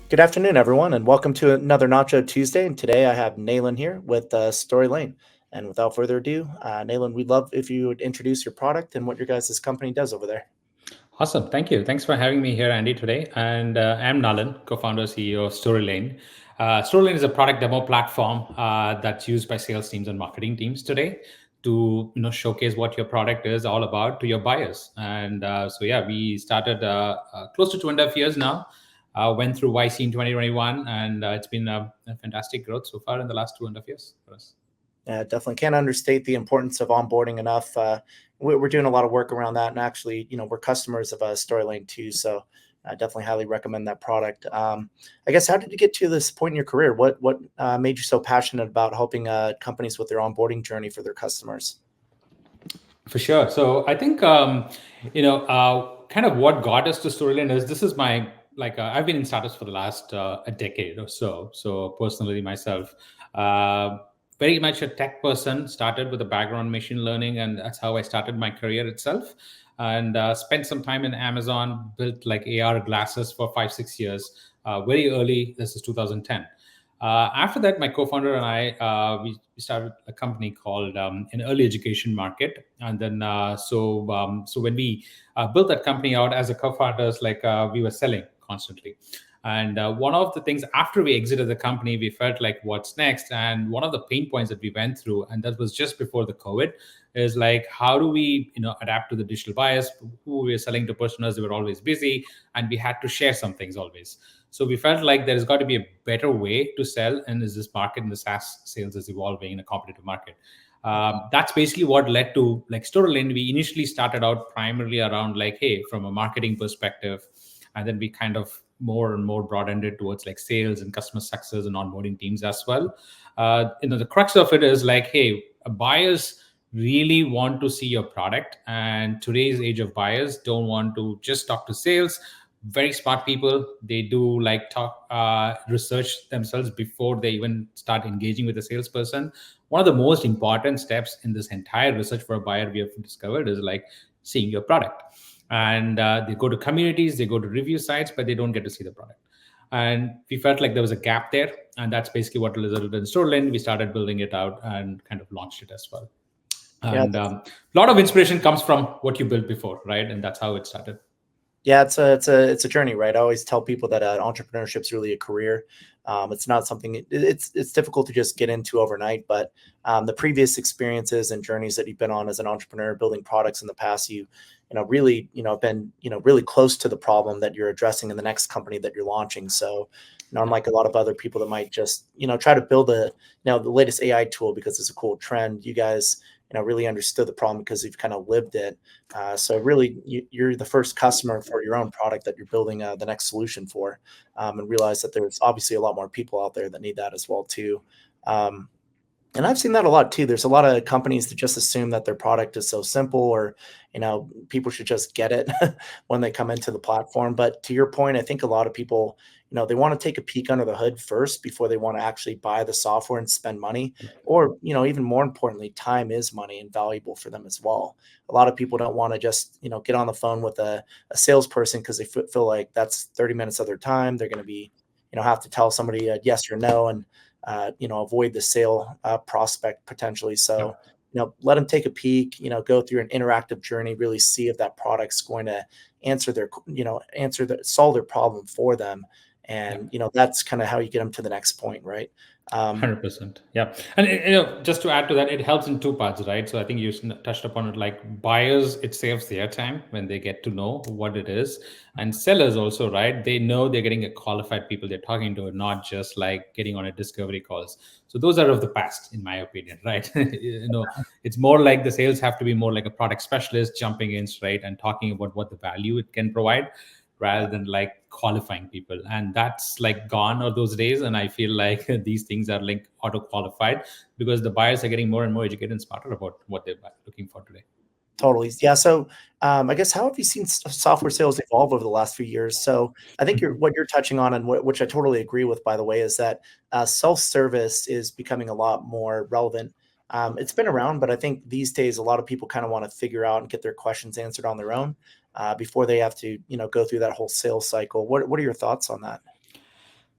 Good afternoon, everyone, and welcome to another Nacho Tuesday. And today I have Nayland here with Storylane. And without further ado, Nayland, we'd love if you would introduce your product and what your guys' company does over there. Awesome. Thank you. Thanks for having me here, Andy, today. And I'm Nalan, co-founder, CEO of Storylane. Storylane is a product demo platform that's used by sales teams and marketing teams today to showcase what your product is all about to your buyers. And we started close to 2.5 years now. Went through YC in 2021, and it's been a fantastic growth so far in the last 2.5 years for us. Definitely can't understate the importance of onboarding enough. We're doing a lot of work around that, and actually, we're customers of Storylane too. So I definitely highly recommend that product. I guess, how did you get to this point in your career? What made you so passionate about helping companies with their onboarding journey for their customers? For sure. So I think kind of what got us to Storyline is this is my I've been in startups for the last a decade or so. So personally, myself, uh, very much a tech person. Started with a background in machine learning, and that's how I started my career itself. And spent some time in Amazon, built like AR glasses for 5 6 years. Very early. This is 2010. After that, my co-founder and I we started a company called an early education market, and then so when we built that company out as a co-founders, we were selling constantly. And one of the things after we exited the company, we felt like what's next. And one of the pain points that we went through, and that was just before the COVID, is like how do we adapt to the digital buyers who we were selling to personas? They were always busy, and we had to share some things always. So we felt like there's got to be a better way to sell, and as this market in the SaaS sales is evolving in a competitive market. That's basically what led to like Storylane. We initially started out primarily around like, hey, from a marketing perspective, and then we kind of more and more broadened it towards like sales and customer success and onboarding teams as well. The crux of it is like, hey, buyers really want to see your product, and today's age of buyers don't want to just talk to sales. Very smart people, they do like talk research themselves before they even start engaging with a salesperson. One of the most important steps in this entire research for a buyer we have discovered is like seeing your product. And they go to communities, they go to review sites, but they don't get to see the product. And we felt like there was a gap there, and that's basically what resulted in Storyline. We started building it out and kind of launched it as well. Yeah, And a lot of inspiration comes from what you built before, right? And that's how it started. Yeah, it's a journey, right? I always tell people that entrepreneurship is really a career. It's not something. It's difficult to just get into overnight, but the previous experiences and journeys that you've been on as an entrepreneur, building products in the past, really been really close to the problem that you're addressing in the next company that you're launching. So, unlike a lot of other people that might just try to build the latest AI tool because it's a cool trend, you guys really understood the problem because you've kind of lived it. So really, you're the first customer for your own product that you're building the next solution for, and realize that there's obviously a lot more people out there that need that as well too. Um, and I've seen that a lot too. There's a lot of companies that just assume that their product is so simple, or people should just get it when they come into the platform. But to your point, I think a lot of people, they want to take a peek under the hood first before they want to actually buy the software and spend money. Or even more importantly, time is money and valuable for them as well. A lot of people don't want to just get on the phone with a salesperson because they feel like that's 30 minutes of their time. They're going to be have to tell somebody yes or no, and avoid the sale prospect potentially. Yeah. So, let them take a peek, go through an interactive journey, really see if that product's going to solve their problem for them. Yeah. And, that's kind of how you get them to the next point, right? Um, 100%. Yeah. And just to add to that, it helps in two parts, right? So I think you touched upon it, like buyers, it saves their time when they get to know what it is. And sellers also, right? They know they're getting a qualified people they're talking to, not just like getting on a discovery calls. So those are of the past, in my opinion, right? It's more like the sales have to be more like a product specialist jumping in straight and talking about what the value it can provide, rather than like qualifying people. And that's like gone are those days, and I feel like these things are like auto qualified because the buyers are getting more and more educated and smarter about what they're looking for today. Totally. Yeah. So, I guess, how have you seen software sales evolve over the last few years? So, I think what you're touching on, and which I totally agree with, by the way, is that self-service is becoming a lot more relevant. It's been around, but I think these days a lot of people kind of want to figure out and get their questions answered on their own before they have to, go through that whole sales cycle. What are your thoughts on that?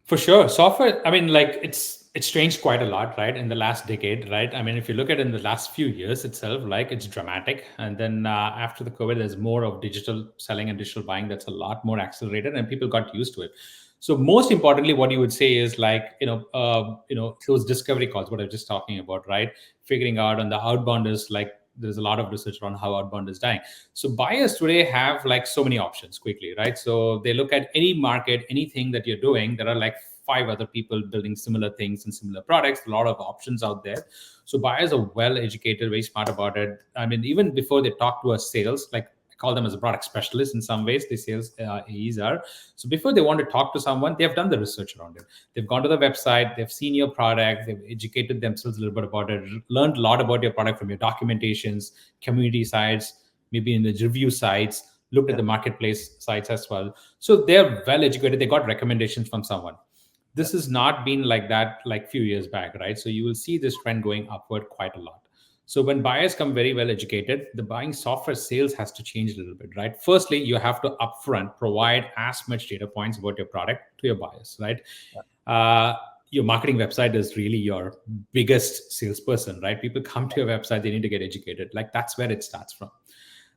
For sure. Software, I mean, like it's changed quite a lot, right? In the last decade, right? I mean, if you look at in the last few years itself, like it's dramatic. And then after the COVID, there's more of digital selling and digital buying that's a lot more accelerated, and people got used to it. So most importantly, what you would say is like, those discovery calls, what I was just talking about, right? Figuring out on the outbound is like, there's a lot of research on how outbound is dying. So buyers today have like so many options quickly, right? So they look at any market, anything that you're doing, there are like five other people building similar things and similar products, a lot of options out there. So buyers are well educated, very smart about it. I mean, even before they talk to us sales, like I call them as a product specialist in some ways, the sales AEs are. So before they want to talk to someone, they have done the research around it. They've gone to the website, they've seen your product, they've educated themselves a little bit about it, learned a lot about your product from your documentations, community sites, maybe in the review sites, looked at the marketplace sites as well. So they're well educated. They got recommendations from someone. This has not been like that like few years back, right? So you will see this trend going upward quite a lot. So when buyers come very well educated, the buying software sales has to change a little bit, right? Firstly, you have to upfront provide as much data points about your product to your buyers, right? Your marketing website is really your biggest salesperson, right? People come to your website, they need to get educated. Like that's where it starts from.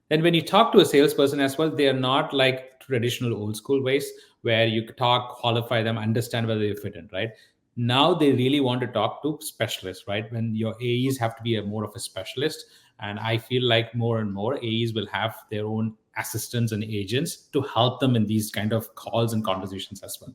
Then when you talk to a salesperson as well, they are not like traditional old school ways where you talk, qualify them, understand whether you fit in, right? Now they really want to talk to specialists, right? When your AEs have to be more of a specialist. And I feel like more and more AEs will have their own assistants and agents to help them in these kind of calls and conversations as well.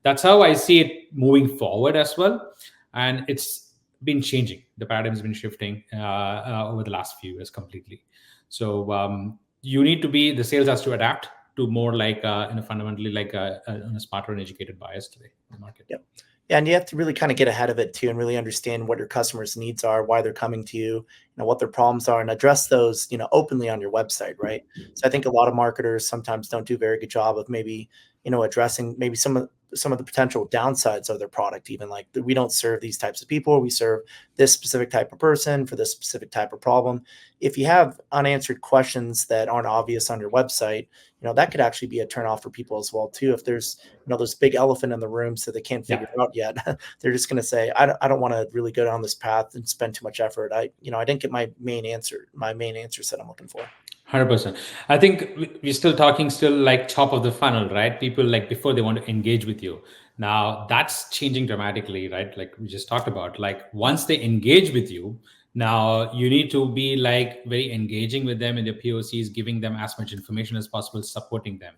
That's how I see it moving forward as well. And it's been changing. The paradigm has been shifting over the last few years completely. So you need to be, the sales has to adapt to more like fundamentally like a smarter and educated buyers today in the market. Yep. Yeah, and you have to really kind of get ahead of it too, and really understand what your customers' needs are, why they're coming to you, what their problems are, and address those, openly on your website, right? So I think a lot of marketers sometimes don't do a very good job of maybe, addressing maybe some of the potential downsides of their product. Even like we don't serve these types of people, we serve this specific type of person for this specific type of problem. If you have unanswered questions that aren't obvious on your website, that could actually be a turnoff for people as well too. If there's those big elephant in the room so they can't figure it out yet, they're just going to say, I don't want to really go down this path and spend too much effort. I didn't get my main answer that I'm looking for. 100%. I think we're still talking like top of the funnel, right? People like before they want to engage with you. Now that's changing dramatically, right? Like we just talked about, like once they engage with you, now you need to be like very engaging with them in their POCs, giving them as much information as possible, supporting them.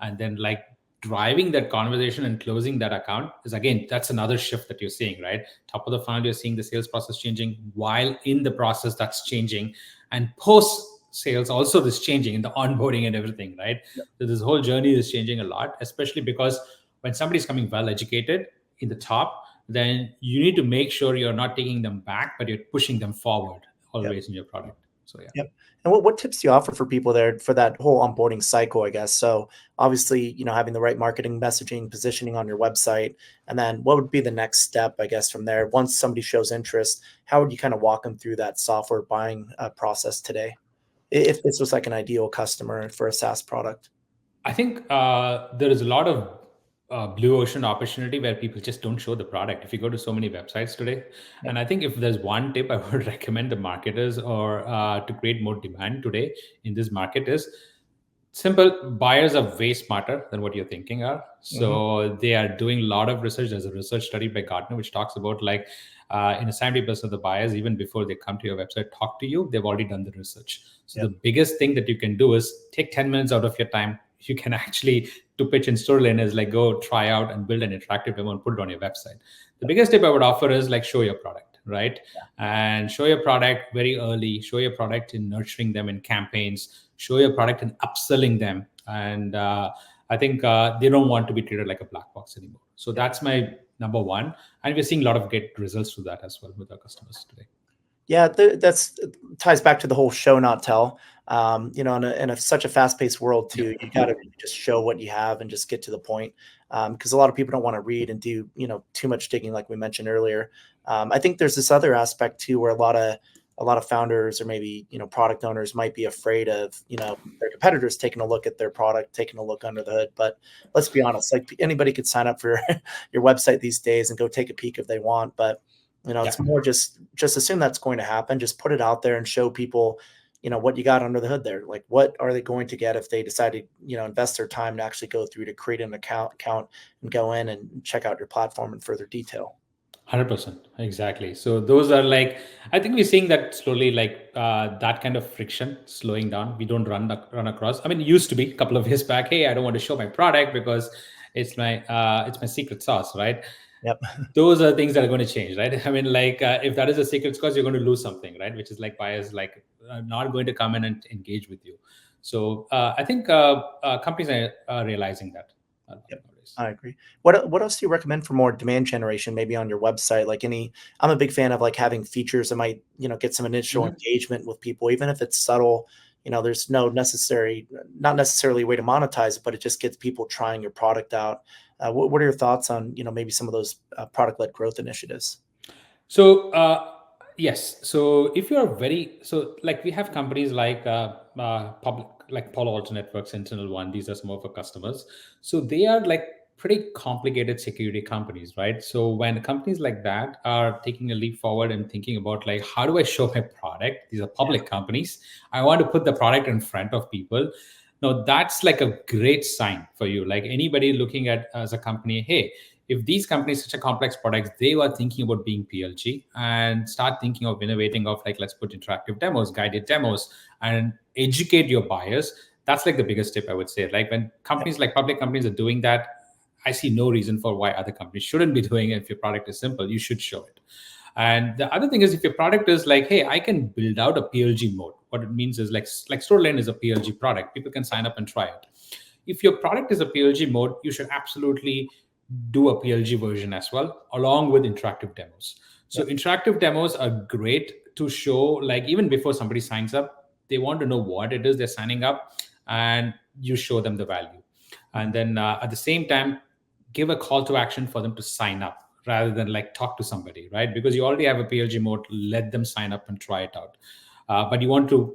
And then like driving that conversation and closing that account is, again, that's another shift that you're seeing, right? Top of the funnel, you're seeing the sales process changing, while in the process that's changing, and post sales also is changing in the onboarding and everything, right? So this whole journey is changing a lot, especially because when somebody's coming well educated in the top, then you need to make sure you're not taking them back, but you're pushing them forward always in your product. So yeah. Yep. And what tips do you offer for people there for that whole onboarding cycle, I guess? So obviously, having the right marketing messaging, positioning on your website, and then what would be the next step, I guess, from there? Once somebody shows interest, how would you kind of walk them through that software buying process today, if this was like an ideal customer for a SaaS product? I think there is a lot of blue ocean opportunity where people just don't show the product. If you go to so many websites today, and I think if there's one tip I would recommend the marketers or to create more demand today in this market is simple. Buyers are way smarter than what you're thinking are. So they are doing a lot of research. There's a research study by Gartner which talks about like in a 70% of the buyers, even before they come to your website, talk to you, they've already done the research. So the biggest thing that you can do is take 10 minutes out of your time. You can actually, to pitch in Storylane, is like go try out and build an interactive demo and put it on your website. The biggest tip I would offer is like show your product, right? And show your product very early. Show your product in nurturing them in campaigns. Show your product in upselling them. And I think they don't want to be treated like a black box anymore. So that's my number one. And we're seeing a lot of great results to that as well with our customers today. Yeah, that's ties back to the whole show, not tell. In such a fast-paced world too, you got to just show what you have and just get to the point. Because a lot of people don't want to read and do too much digging, like we mentioned earlier. I think there's this other aspect too, where a lot of a lot of founders or maybe, product owners might be afraid of, their competitors taking a look at their product, taking a look under the hood. But let's be honest, like anybody could sign up for your website these days and go take a peek if they want. But, it's more just assume that's going to happen. Just put it out there and show people, what you got under the hood there. Like, what are they going to get if they decide to, invest their time to actually go through to create an account and go in and check out your platform in further detail. 100%. Exactly. So those are like, I think we're seeing that slowly, like that kind of friction slowing down. We don't run across. I mean, it used to be a couple of years back. Hey, I don't want to show my product because it's my secret sauce, right? Yep. Those are things that are going to change, right? I mean, like if that is a secret sauce, you're going to lose something, right? Which is like buyers like not going to come in and engage with you. So I think companies are realizing that. Yep. I agree. What else do you recommend for more demand generation, maybe on your website? Like I'm a big fan of like having features that might, get some initial engagement with people, even if it's subtle. There's not necessarily a way to monetize it, but it just gets people trying your product out. What are your thoughts on, maybe some of those product-led growth initiatives? So yes, so if you're like we have companies like public, like Palo Alto Networks, SentinelOne. These are some of our customers. So they are like pretty complicated security companies, right? So when companies like that are taking a leap forward and thinking about like, how do I show my product? These are public companies. I want to put the product in front of people. No, that's like a great sign for you. Like anybody looking at as a company, hey, if these companies, such a complex products, they were thinking about being PLG and start thinking of innovating of like, let's put interactive demos, guided demos, and educate your buyers. That's like the biggest tip I would say. Like when companies like public companies are doing that, I see no reason for why other companies shouldn't be doing it. If your product is simple, you should show it. And the other thing is, if your product is like, hey, I can build out a PLG mode. What it means is like Storylane is a PLG product. People can sign up and try it. If your product is a PLG mode, you should absolutely do a PLG version as well, along with interactive demos. So interactive demos are great to show, like even before somebody signs up, they want to know what it is they're signing up, and you show them the value. And then at the same time, give a call to action for them to sign up rather than like talk to somebody, right? Because you already have a PLG mode, let them sign up and try it out. But you want to,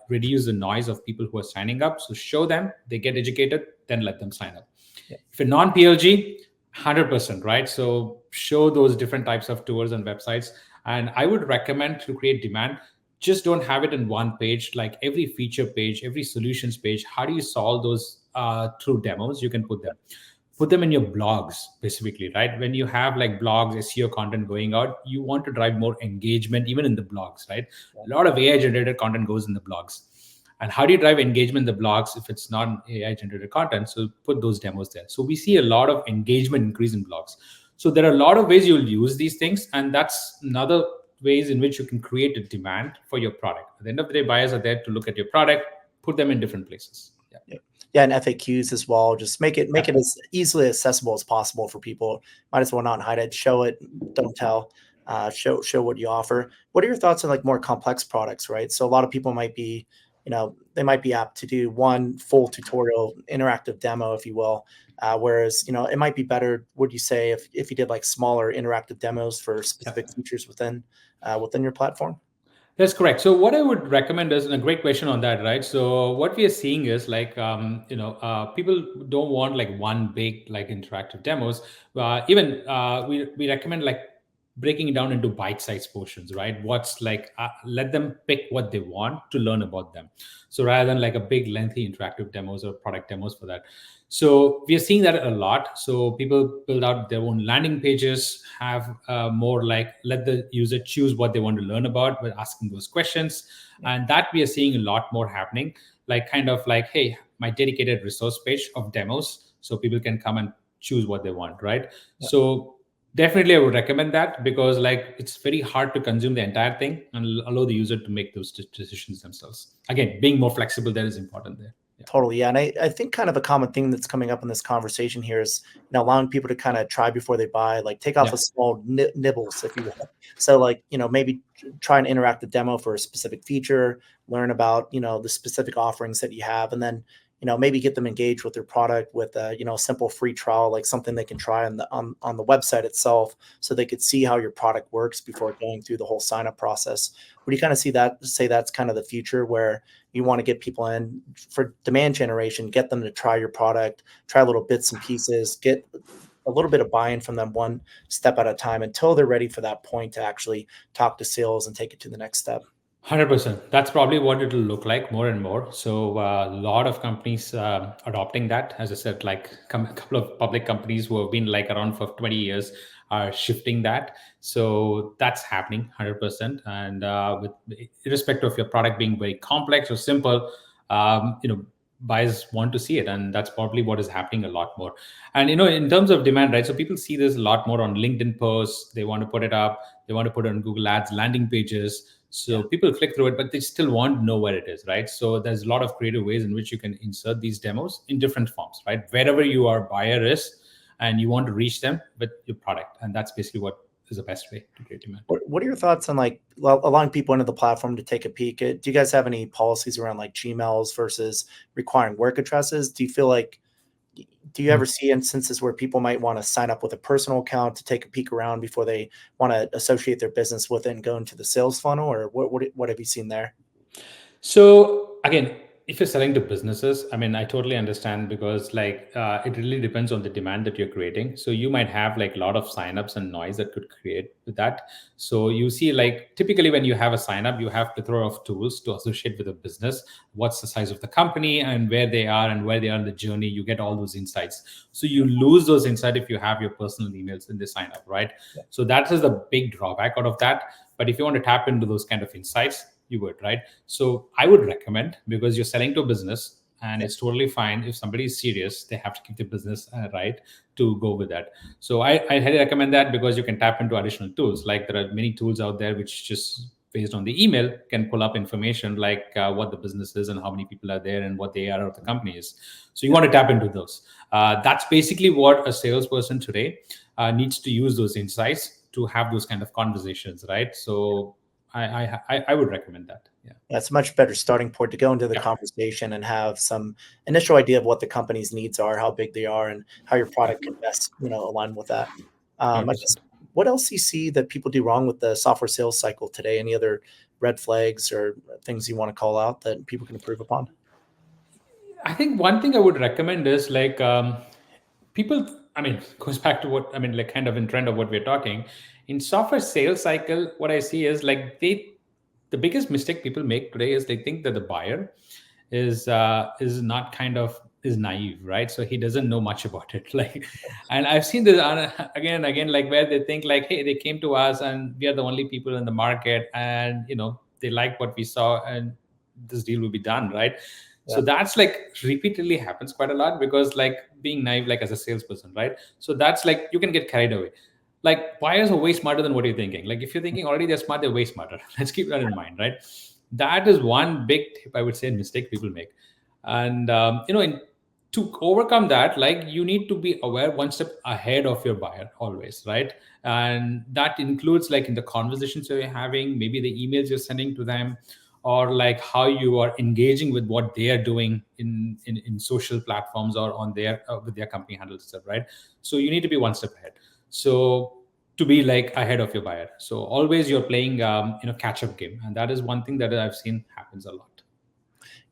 reduce the noise of people who are signing up. So show them, they get educated, then let them sign up. If you're non-PLG, 100%, right? So show those different types of tools and websites. And I would recommend to create demand, just don't have it in one page, like every feature page, every solutions page. How do you solve those through demos? You can put them in your blogs specifically, right? When you have like blogs, SEO content going out, you want to drive more engagement even in the blogs, right? A lot of AI generated content goes in the blogs. And how do you drive engagement in the blogs if it's not AI generated content? So put those demos there. So we see a lot of engagement increase in blogs. So there are a lot of ways you'll use these things. And that's another ways in which you can create a demand for your product. At the end of the day, buyers are there to look at your product, put them in different places. Yeah, and FAQs as well. Just make it as easily accessible as possible for people. Might as well not hide it. Show it, don't tell. Show what you offer. What are your thoughts on like more complex products, right? So a lot of people might be, they might be apt to do one full tutorial, interactive demo, if you will. Whereas, it might be better, would you say, if you did like smaller interactive demos for specific features within your platform? That's correct. So what I would recommend is, and a great question on that, right? So what we are seeing is like, people don't want like one big like interactive demos. We recommend like breaking it down into bite-sized portions, right? What's like, let them pick what they want to learn about them. So rather than like a big lengthy interactive demos or product demos for that. So we are seeing that a lot. So people build out their own landing pages, have more like let the user choose what they want to learn about by asking those questions. And that we are seeing a lot more happening, like kind of like, hey, my dedicated resource page of demos. So people can come and choose what they want, right? Yeah. So definitely I would recommend that, because like it's very hard to consume the entire thing and allow the user to make those decisions themselves. Again, being more flexible there is important there. Yeah. Totally. Yeah. And I think kind of a common thing that's coming up in this conversation here is, allowing people to kind of try before they buy, like take off a small nibbles, if you will. So like, maybe try an interactive demo for a specific feature, learn about, the specific offerings that you have. And then, maybe get them engaged with their product with a simple free trial, like something they can try on the website itself, so they could see how your product works before going through the whole sign up process. Would you kind of say that's kind of the future, where you want to get people in for demand generation, get them to try your product, try little bits and pieces, get a little bit of buy-in from them one step at a time until they're ready for that point to actually talk to sales and take it to the next step? 100%. That's probably what it will look like more and more. So a lot of companies adopting that. As I said, like a couple of public companies who have been like around for 20 years are shifting that. So that's happening 100%. And with irrespective of your product being very complex or simple, buyers want to see it, and that's probably what is happening a lot more. And in terms of demand, right? So people see this a lot more on LinkedIn posts. They want to put it up. They want to put it on Google Ads landing pages. So people click through it, but they still want to know where it is, right? So there's a lot of creative ways in which you can insert these demos in different forms, right? Wherever your buyer is, and you want to reach them with your product, and that's basically what is the best way to create demand. What are your thoughts on like allowing people into the platform to take a peek? Do you guys have any policies around like Gmails versus requiring work addresses? Do you ever see instances where people might want to sign up with a personal account to take a peek around before they want to associate their business with it and go into the sales funnel? Or what have you seen there? So again, if you're selling to businesses, I mean, I totally understand, because like it really depends on the demand that you're creating. So you might have like a lot of signups and noise that could create with that. So you see, like typically when you have a sign up, you have plethora of tools to associate with a business. What's the size of the company and where they are in the journey. You get all those insights. So you lose those insights if you have your personal emails in the sign up, right? Yeah. So that is the big drawback out of that. But if you want to tap into those kind of insights, you would, right? So I would recommend, because you're selling to a business, and it's totally fine if somebody is serious, they have to keep the business right to go with that. So I highly recommend that, because you can tap into additional tools. Like there are many tools out there which just based on the email can pull up information like what the business is and how many people are there and what the ARR of the company is. So you want to tap into those. That's basically what a salesperson today needs to use those insights to have those kind of conversations, right? So I would recommend that. Yeah. That's a much better starting point to go into the conversation and have some initial idea of what the company's needs are, how big they are, and how your product can best, align with that. I guess, what else do you see that people do wrong with the software sales cycle today? Any other red flags or things you want to call out that people can improve upon? I think one thing I would recommend is like people, I mean, goes back to what, I mean, like kind of in trend of what we're talking. In software sales cycle, what I see is like the biggest mistake people make today is they think that the buyer is not kind of is naive, right? So he doesn't know much about it. Like, and I've seen this again and again, like where they think like, hey, they came to us and we are the only people in the market, and they like what we saw, and this deal will be done, right? So that's like repeatedly happens quite a lot, because like being naive, like as a salesperson, right? So that's like you can get carried away. Like buyers are way smarter than what you're thinking. Like if you're thinking already they're smart, they're way smarter. Let's keep that in mind, right? That is one big tip I would say mistake people make. And to overcome that, like you need to be aware one step ahead of your buyer always, right? And that includes like in the conversations you're having, maybe the emails you're sending to them, or like how you are engaging with what they are doing in social platforms or on their with their company handles stuff, right? So you need to be one step ahead. So to be like ahead of your buyer. So always you're playing catch up game, and that is one thing that I've seen happens a lot.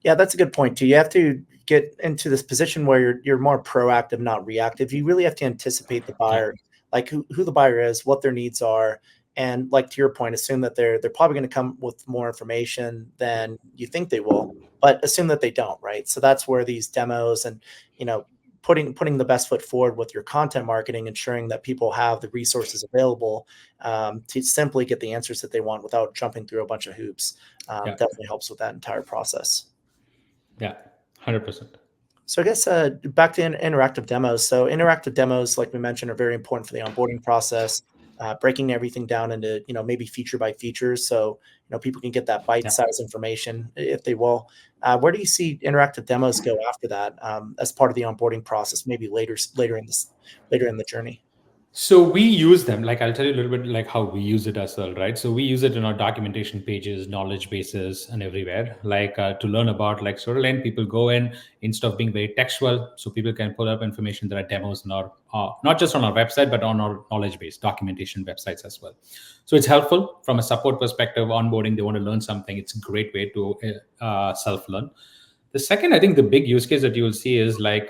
Yeah, that's a good point too. You have to get into this position where you're more proactive, not reactive. You really have to anticipate the buyer, like who the buyer is, what their needs are, and like to your point, assume that they're probably going to come with more information than you think they will, but assume that they don't, right? So that's where these demos and putting the best foot forward with your content marketing, ensuring that people have the resources available to simply get the answers that they want without jumping through a bunch of hoops. Definitely helps with that entire process. Yeah, 100%. So I guess back to interactive demos. So interactive demos, like we mentioned, are very important for the onboarding process, breaking everything down into, maybe feature by feature. So, people can get that bite-sized information if they will. Where do you see interactive demos go after that as part of the onboarding process, maybe later in the journey? So we use them. Like I'll tell you a little bit like how we use it as well, right? So we use it in our documentation pages, knowledge bases, and everywhere. Like to learn about like Storylane, people go in instead of being very textual, so people can pull up information. There are demos in our not just on our website, but on our knowledge base documentation websites as well. So it's helpful from a support perspective. Onboarding, they want to learn something. It's a great way to self learn. The second, I think the big use case that you will see is like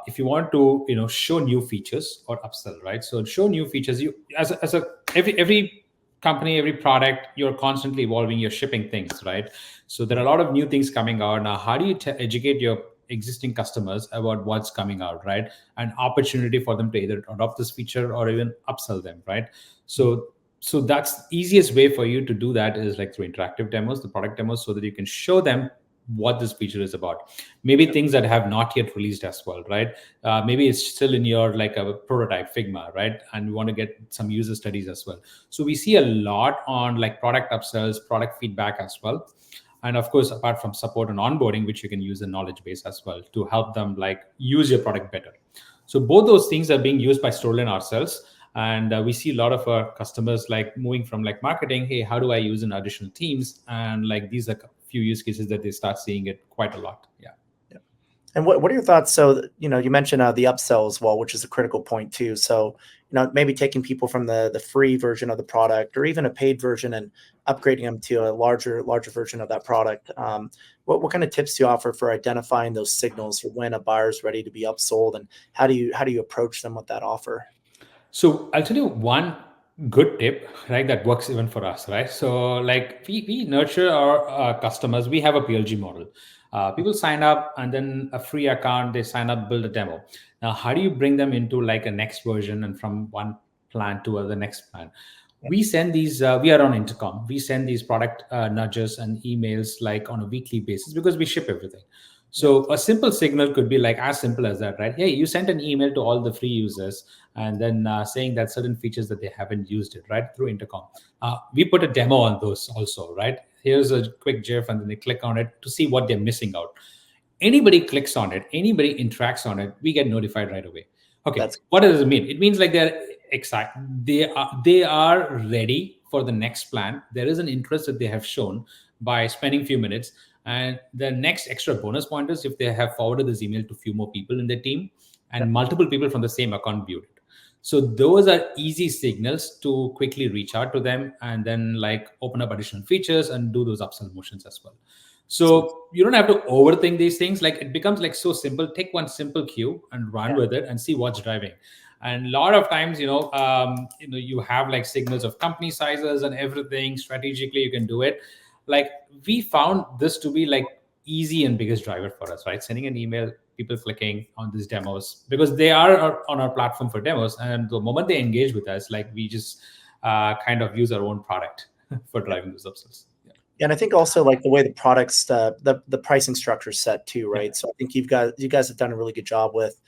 if you want to, show new features or upsell, right? So show new features. You as a every company, every product, you're constantly evolving. You're shipping things, right? So there are a lot of new things coming out now. How do you educate your existing customers about what's coming out, right? An opportunity for them to either adopt this feature or even upsell them, right? So that's the easiest way for you to do that is like through interactive demos, the product demos, so that you can show them what this feature is about. Maybe things that have not yet released as well, right? Maybe it's still in your like a prototype Figma, right? And we want to get some user studies as well. So we see a lot on like product upsells, product feedback as well. And of course, apart from support and onboarding, which you can use the knowledge base as well to help them like use your product better. So both those things are being used by Storylane ourselves. And we see a lot of our customers like moving from like marketing, hey, how do I use in additional teams? And like these are few use cases that they start seeing it quite a lot. Yeah. And what are your thoughts? So, you mentioned the upsell as well, which is a critical point too. So, maybe taking people from the free version of the product or even a paid version and upgrading them to a larger version of that product. What kind of tips do you offer for identifying those signals for when a buyer is ready to be upsold, and how do you approach them with that offer? So I'll tell you one good tip, right? That works even for us, right? So like we nurture our customers. We have a PLG model. People sign up and then a free account, they sign up, build a demo. Now, how do you bring them into like a next version and from one plan to the next plan? We send these, we are on intercom. We send these product nudges and emails like on a weekly basis because we ship everything. So a simple signal could be like as simple as that, right? Hey, you sent an email to all the free users and then saying that certain features that they haven't used it, right, through intercom. We put a demo on those also, right? Here's a quick GIF and then they click on it to see what they're missing out. Anybody clicks on it, anybody interacts on it, we get notified right away. Okay, what does it mean? It means like they're excited. They are ready for the next plan. There is an interest that they have shown by spending a few minutes. And the next extra bonus point is if they have forwarded this email to a few more people in their team and multiple people from the same account viewed it. So those are easy signals to quickly reach out to them and then like open up additional features and do those upsell motions as well. So you don't have to overthink these things. Like it becomes like so simple. Take one simple cue and run with it and see what's driving. And a lot of times, you have like signals of company sizes and everything. Strategically, you can do it. Like we found this to be like easy and biggest driver for us, right? Sending an email, people clicking on these demos because they are on our platform for demos. And the moment they engage with us, like we just kind of use our own product for driving those upsells. And I think also like the way the products, the pricing structure is set too, right? So I think you guys have done a really good job with,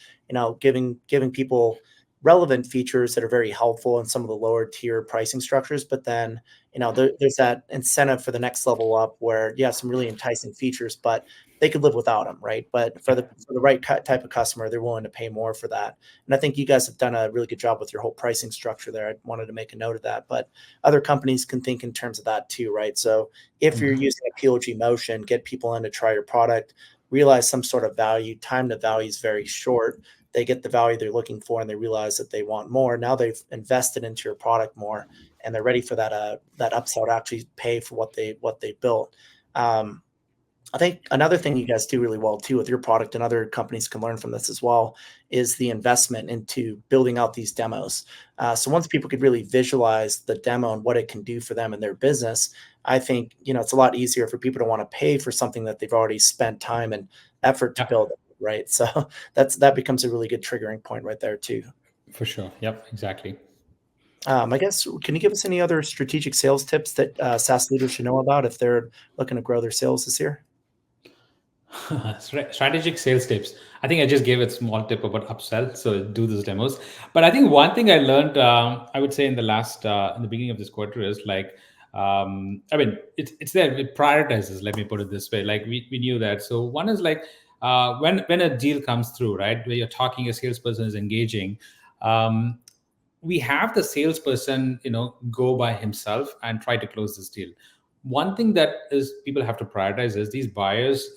giving people relevant features that are very helpful in some of the lower tier pricing structures. But then, there's that incentive for the next level up where you have some really enticing features, but they could live without them, right? But for the right type of customer, they're willing to pay more for that. And I think you guys have done a really good job with your whole pricing structure there. I wanted to make a note of that, but other companies can think in terms of that too, right? So if you're using a PLG motion, get people in to try your product, realize some sort of value, time to value is very short. They get the value they're looking for and they realize that they want more. Now they've invested into your product more and they're ready for that upsell to actually pay for what they built. I think another thing you guys do really well too with your product, and other companies can learn from this as well, is the investment into building out these demos. So once people could really visualize the demo and what it can do for them and their business, I think it's a lot easier for people to want to pay for something that they've already spent time and effort to build, right? So that becomes a really good triggering point right there too. For sure. Yep, exactly. I guess, can you give us any other strategic sales tips that SaaS leaders should know about if they're looking to grow their sales this year? Strategic sales tips. I think I just gave a small tip about upsell. So do those demos. But I think one thing I learned, I would say in the beginning of this quarter is like, it's there. It prioritizes. Let me put it this way. Like we knew that. So one is like when a deal comes through, right, where you're talking, a salesperson is engaging. we have the salesperson, go by himself and try to close this deal. One thing that is people have to prioritize is these buyers,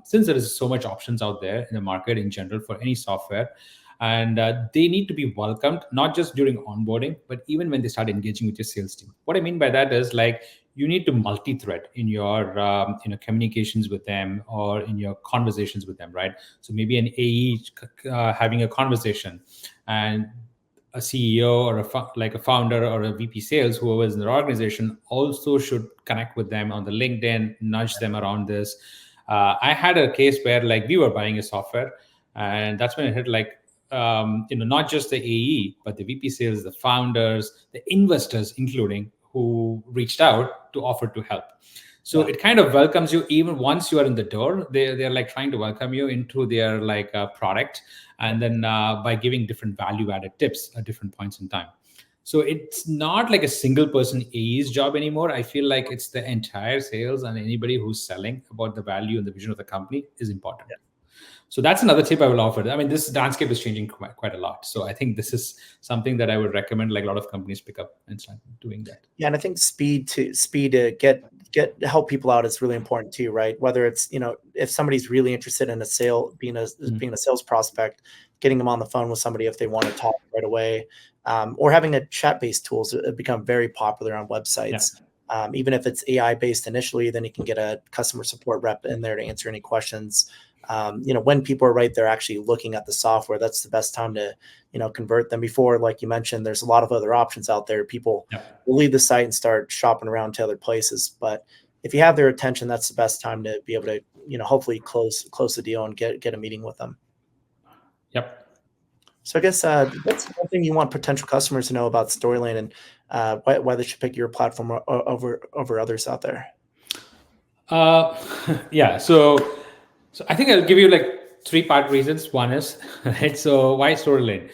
since there is so much options out there in the market in general for any software, and they need to be welcomed, not just during onboarding, but even when they start engaging with your sales team. What I mean by that is like you need to multi-thread in your communications with them or in your conversations with them, right? So maybe an AE having a conversation, and a CEO or a founder or a VP sales, whoever is in their organization, also should connect with them on the LinkedIn, nudge them around this. I had a case where like we were buying a software, and that's when it hit like not just the AE, but the VP sales, the founders, the investors, including, who reached out to offer to help. So it kind of welcomes you even once you are in the door. They're like trying to welcome you into their like product, and then by giving different value-added tips at different points in time. So it's not like a single person AE's job anymore. I feel like it's the entire sales, and anybody who's selling about the value and the vision of the company is important. Yeah. So that's another tip I will offer. I mean, this landscape is changing quite a lot. So I think this is something that I would recommend, like a lot of companies pick up and start doing that. Yeah, and I think speed to get help people out is really important too, right? Whether it's, if somebody's really interested in a sale, being a sales prospect, getting them on the phone with somebody if they want to talk right away, or having a chat-based tools have become very popular on websites. Yeah. Even if it's AI-based initially, then you can get a customer support rep in there to answer any questions. When people are right there actually looking at the software, that's the best time to, convert them. Before, like you mentioned, there's a lot of other options out there. People will leave the site and start shopping around to other places. But if you have their attention, that's the best time to be able to, hopefully close the deal and get a meeting with them. Yep. So I guess that's one thing you want potential customers to know about Storylane, and why they should pick your platform over others out there. Yeah. So I think I'll give you like 3-part reasons. One is, right, so why Storylane?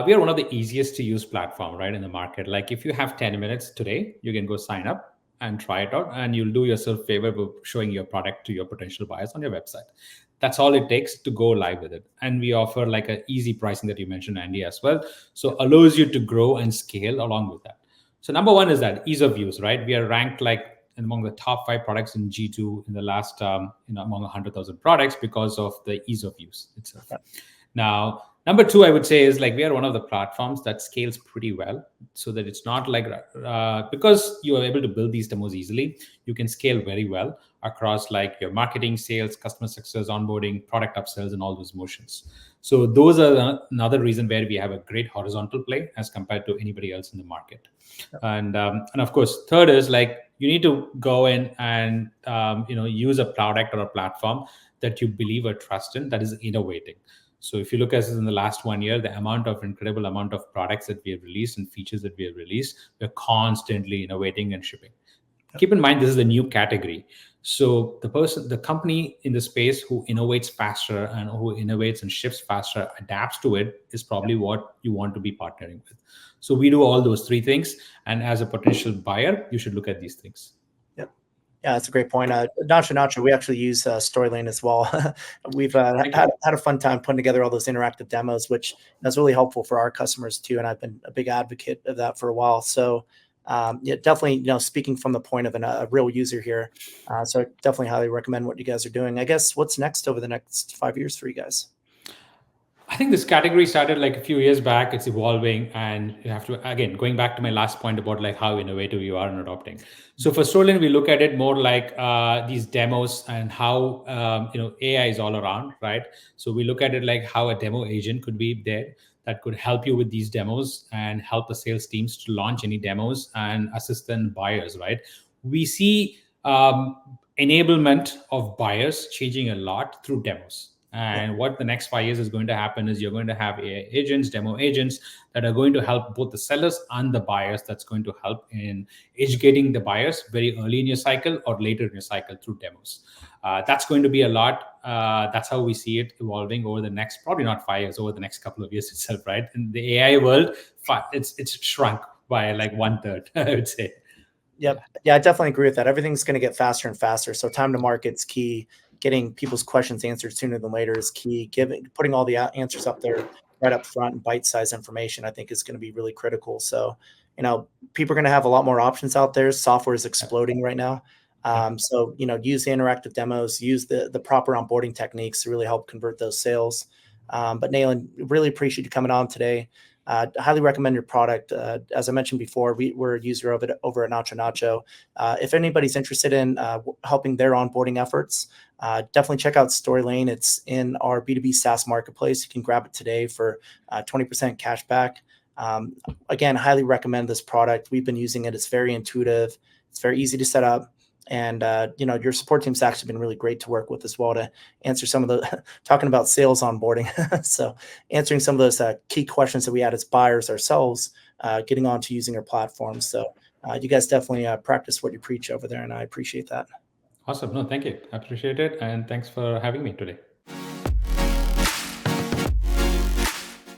We are one of the easiest to use platform, right, in the market. Like if you have 10 minutes today, you can go sign up and try it out, and you'll do yourself a favor by showing your product to your potential buyers on your website. That's all it takes to go live with it. And we offer like an easy pricing that you mentioned, Andy, as well. So allows you to grow and scale along with that. So number one is that ease of use, right? We are ranked like among the top 5 products in G2 in the last, among 100,000 products because of the ease of use itself. Yeah. Now, number 2, I would say is like we are one of the platforms that scales pretty well, so that it's not like, because you are able to build these demos easily, you can scale very well across like your marketing, sales, customer success, onboarding, product upsells, and all those motions. So those are another reason where we have a great horizontal play as compared to anybody else in the market. Yeah. And of course, third is like, you need to go in and use a product or a platform that you believe or trust in that is innovating. So if you look at this in the last 1 year, the incredible amount of products that we have released and features that we have released, we're constantly innovating and shipping. Yep. Keep in mind, this is a new category. So the company in the space who innovates faster and who innovates and ships faster, adapts to it, is probably what you want to be partnering with. So we do all those 3 things. And as a potential buyer, you should look at these things. Yep. Yeah, that's a great point. Nacho, we actually use Storylane as well. We've had a fun time putting together all those interactive demos, which is really helpful for our customers too. And I've been a big advocate of that for a while. So yeah, definitely, speaking from the point of a real user here. So definitely highly recommend what you guys are doing. I guess what's next over the next 5 years for you guys? I think this category started like a few years back. It's evolving, and you have to, again, going back to my last point about like how innovative you are in adopting. So for Storylane, we look at it more like these demos and how AI is all around, right? So we look at it like how a demo agent could be there that could help you with these demos and help the sales teams to launch any demos and assistant buyers, right? We see enablement of buyers changing a lot through demos. And what the next 5 years is going to happen is you're going to have AI agents, demo agents that are going to help both the sellers and the buyers. That's going to help in educating the buyers very early in your cycle or later in your cycle through demos. That's going to be a lot. That's how we see it evolving over the next, probably not 5 years, over the next couple of years itself, right? In the AI world, it's shrunk by like 1/3, I would say. Yep. Yeah, I definitely agree with that. Everything's going to get faster and faster. So time to market's key. Getting people's questions answered sooner than later is key. Putting all the answers up there right up front and bite-sized information, I think is going to be really critical. So, people are going to have a lot more options out there. Software is exploding right now. So, use the interactive demos, use the proper onboarding techniques to really help convert those sales. But Nayland, really appreciate you coming on today. Highly recommend your product. As I mentioned before, we're a user of it over at Nacho. If anybody's interested in helping their onboarding efforts, definitely check out Storylane. It's in our B2B SaaS marketplace. You can grab it today for 20% cash back. Again, highly recommend this product. We've been using it. It's very intuitive. It's very easy to set up. And, your support team's actually been really great to work with as well to answer some of the talking about sales onboarding. So answering some of those key questions that we had as buyers ourselves, getting on to using our platform. So you guys definitely practice what you preach over there. And I appreciate that. Awesome. No, thank you. I appreciate it. And thanks for having me today.